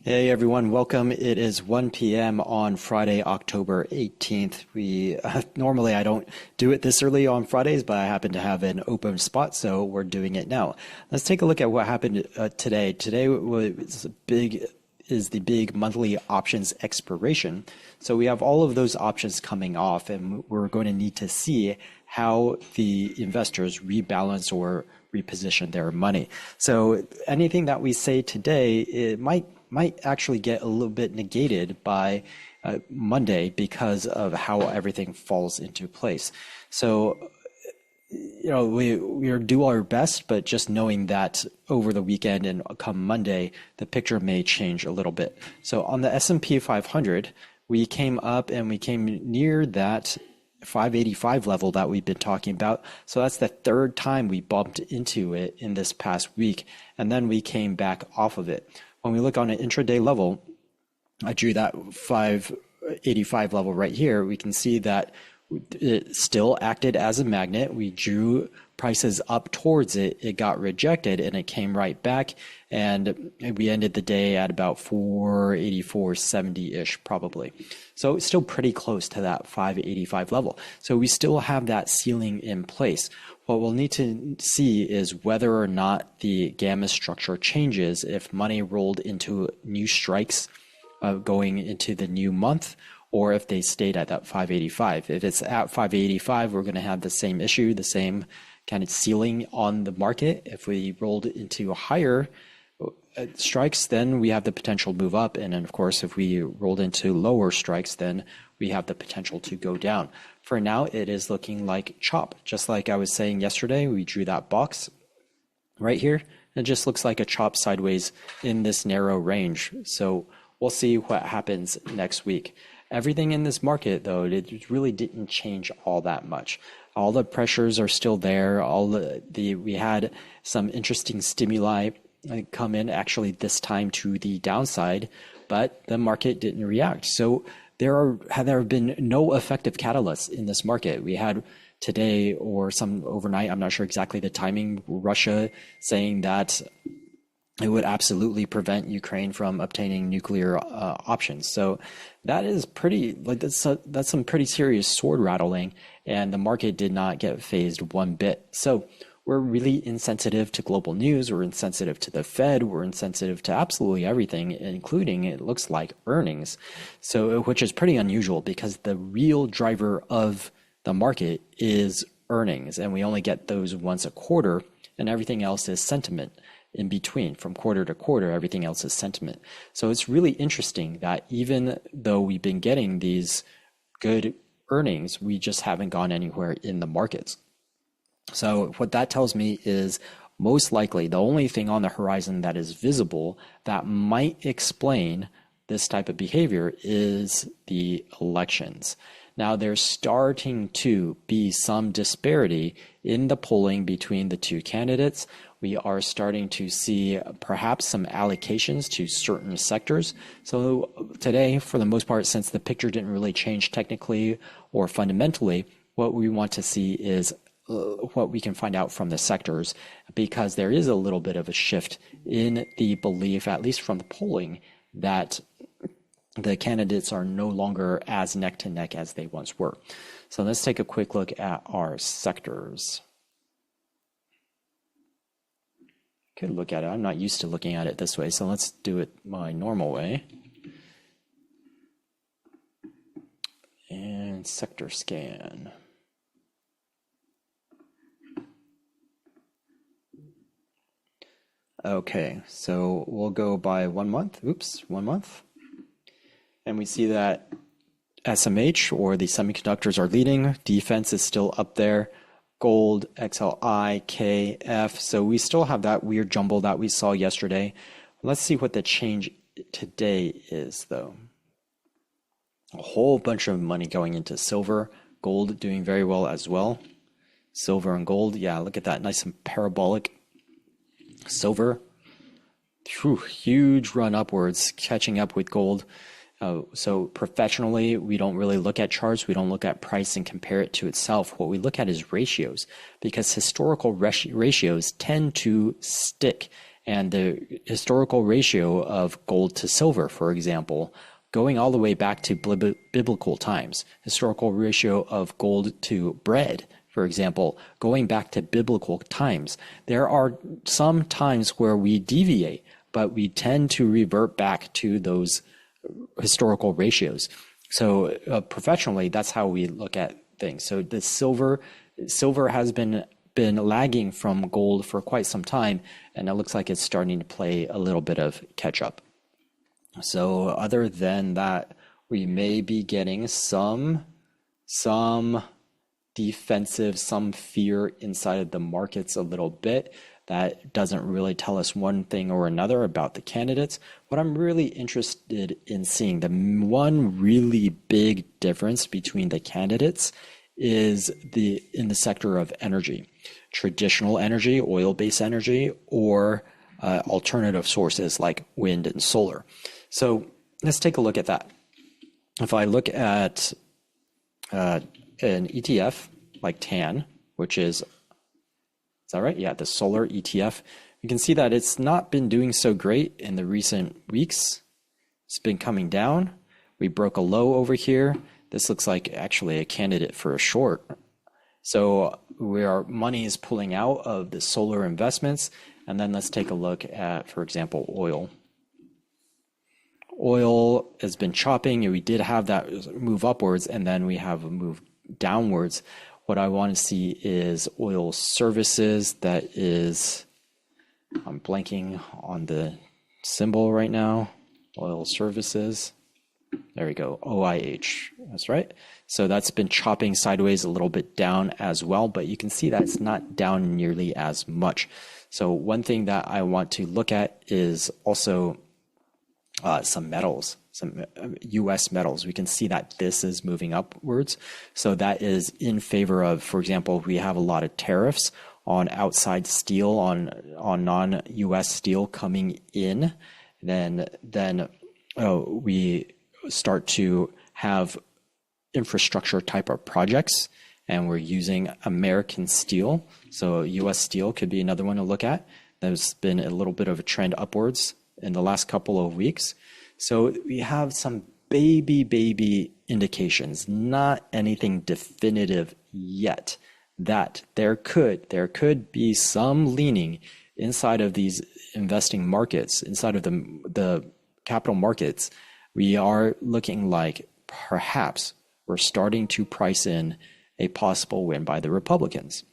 Hey everyone, welcome. It is 1 p.m. on Friday, October 18th. We normally I don't do it this early on Fridays, but I happen to have an open spot, so we're doing it now. Let's take a look at what happened today. Today is the big monthly options expiration. So we have all of those options coming off, and we're going to need to see how the investors rebalance or reposition their money. So anything that we say today, it might actually get a little bit negated by Monday because of how everything falls into place. So, we do our best, but just knowing that over the weekend and come Monday, the picture may change a little bit. So on the S&P 500, we came up and we came near that 585 level that we've been talking about. So that's the third time we bumped into it in this past week, and then we came back off of it. When we look on an intraday level, I drew that 585 level right here. We can see that it still acted as a magnet. We drew prices up towards it. It got rejected and it came right back. And we ended the day at about 484.70-ish probably. So it's still pretty close to that 585 level. So we still have that ceiling in place. What we'll need to see is whether or not the gamma structure changes if money rolled into new strikes going into the new month, or if they stayed at that 585. If it's at 585, we're going to have the same issue, the same kind of ceiling on the market. If we rolled into higher strikes, then we have the potential to move up. And then, of course, if we rolled into lower strikes, then we have the potential to go down. For now, it is looking like chop. Just like I was saying yesterday, we drew that box right here. It just looks like a chop sideways in this narrow range. So we'll see what happens next week. Everything in this market, though, it really didn't change all that much. All the pressures are still there. We had some interesting stimuli come in actually this time to the downside, but the market didn't react. So there have been no effective catalysts in this market. We had today or some overnight, I'm not sure exactly the timing, Russia saying that it would absolutely prevent Ukraine from obtaining nuclear options. So that is that's some pretty serious sword rattling, and the market did not get phased one bit. So we're really insensitive to global news. We're insensitive to the Fed. We're insensitive to absolutely everything, including, it looks like, earnings. So, which is pretty unusual because the real driver of the market is earnings, and we only get those once a quarter, and everything else is sentiment. In between, from quarter to quarter, everything else is sentiment. So it's really interesting that even though we've been getting these good earnings, we just haven't gone anywhere in the markets. So what that tells me is most likely the only thing on the horizon that is visible that might explain this type of behavior is the elections. Now, there's starting to be some disparity in the polling between the two candidates. We are starting to see perhaps some allocations to certain sectors. So today, for the most part, since the picture didn't really change technically or fundamentally, what we want to see is what we can find out from the sectors, because there is a little bit of a shift in the belief, at least from the polling, that the candidates are no longer as neck to neck as they once were. So let's take a quick look at our sectors. Could look at it. I'm not used to looking at it this way, so let's do it my normal way. And sector scan. Okay, so we'll go by 1 month. 1 month. And we see that SMH, or the semiconductors, are leading. Defense is still up there. Gold, XLI, KF. So we still have that weird jumble that we saw yesterday. Let's see what the change today is, though. A whole bunch of money going into silver. Gold doing very well as well. Silver and gold. Yeah, look at that. Nice and parabolic. Silver. Whew, huge run upwards, catching up with gold. So professionally, we don't really look at charts. We don't look at price and compare it to itself. What we look at is ratios, because historical ratios tend to stick And the historical ratio of gold to silver, for example, going all the way back to biblical times, historical ratio of gold to bread, for example, going back to biblical times, there are some times where we deviate, but we tend to revert back to those historical ratios. So professionally, that's how we look at things. So the silver has been lagging from gold for quite some time, and it looks like it's starting to play a little bit of catch up. So other than that, we may be getting some defensive, some fear inside of the markets a little bit. That doesn't really tell us one thing or another about the candidates. What I'm really interested in seeing, the one really big difference between the candidates is in the sector of energy, traditional energy, oil-based energy, or alternative sources like wind and solar. So let's take a look at that. If I look at an ETF like TAN, which is that right? Yeah, the solar ETF. You can see that it's not been doing so great in the recent weeks. It's been coming down. We broke a low over here. This looks like actually a candidate for a short. So where money is pulling out of the solar investments. And then let's take a look at, for example, oil. Oil has been chopping. We did have that move upwards, and then we have a move downwards. What I want to see is oil services. That is, I'm blanking on the symbol right now. Oil services. There we go. OIH. That's right. So that's been chopping sideways a little bit down as well, but you can see that it's not down nearly as much. So one thing that I want to look at is also some metals, some US metals. We can see that this is moving upwards. So that is in favor of, for example, we have a lot of tariffs on outside steel, on non-US steel coming in. Then we start to have infrastructure type of projects, and we're using American steel. So US steel could be another one to look at. There's been a little bit of a trend upwards in the last couple of weeks. So we have some baby indications, not anything definitive yet, that there could be some leaning inside of these investing markets, inside of the capital markets. We are looking like perhaps we're starting to price in a possible win by the Republicans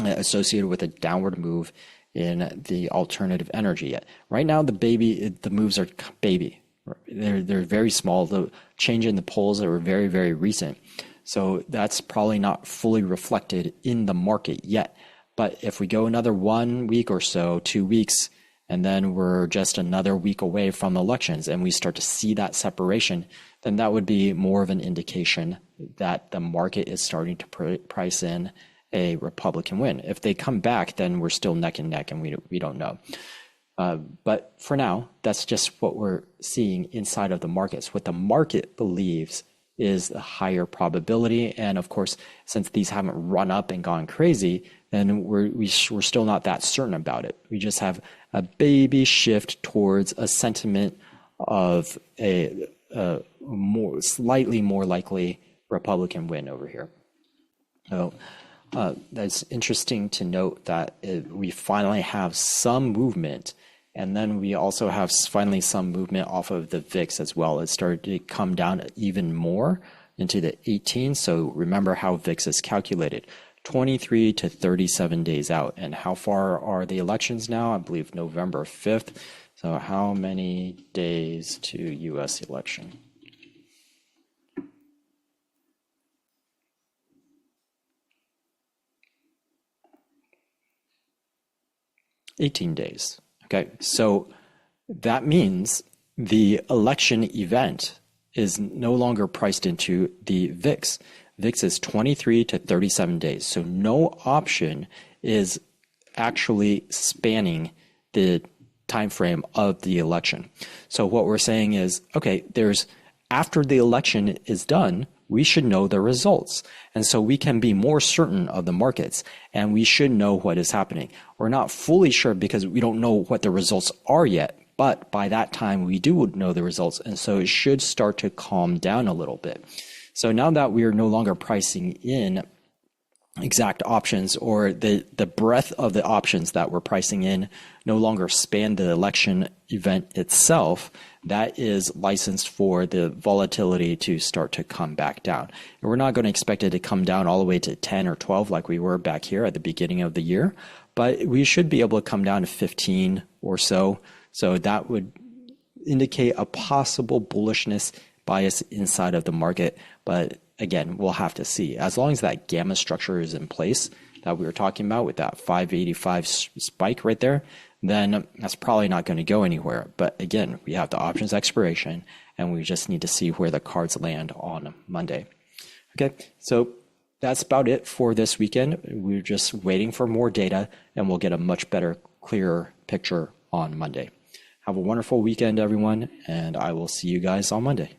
associated with a downward move in the alternative energy. Yet right now, the moves are baby. They're very small. The change in the polls are very, very recent. So that's probably not fully reflected in the market yet. But if we go another 1 week or so, 2 weeks, and then we're just another week away from elections and we start to see that separation, then that would be more of an indication that the market is starting to price in a Republican win. If they come back, then we're still neck and neck, and we don't know. But for now, that's just what we're seeing inside of the markets. What the market believes is a higher probability. And of course, since these haven't run up and gone crazy, then we're still not that certain about it. We just have a baby shift towards a sentiment of a slightly more likely Republican win over here. So that's interesting to note that we finally have some movement, and then we also have finally some movement off of the VIX as well. It started to come down even more into the 18. So remember how VIX is calculated, 23 to 37 days out. And how far are the elections now? I believe November 5th. So how many days to US election? $18 days. Okay, so that means the election event is no longer priced into the VIX. VIX is 23 to 37 days. So no option is actually spanning the time frame of the election. So what we're saying is, okay, after the election is done, we should know the results. And so we can be more certain of the markets, and we should know what is happening. We're not fully sure because we don't know what the results are yet, but by that time we do know the results. And so it should start to calm down a little bit. So now that we are no longer pricing in exact options, or the breadth of the options that we're pricing in no longer span the election event itself, that is licensed for the volatility to start to come back down. And we're not going to expect it to come down all the way to 10 or 12 like we were back here at the beginning of the year, but we should be able to come down to 15 or so. So that would indicate a possible bullishness bias inside of the market. But again, we'll have to see. As long as that gamma structure is in place that we were talking about with that 585 spike right there, then that's probably not going to go anywhere. But again, we have the options expiration, and we just need to see where the cards land on Monday. Okay, so that's about it for this weekend. We're just waiting for more data, and we'll get a much better, clearer picture on Monday. Have a wonderful weekend, everyone, and I will see you guys on Monday.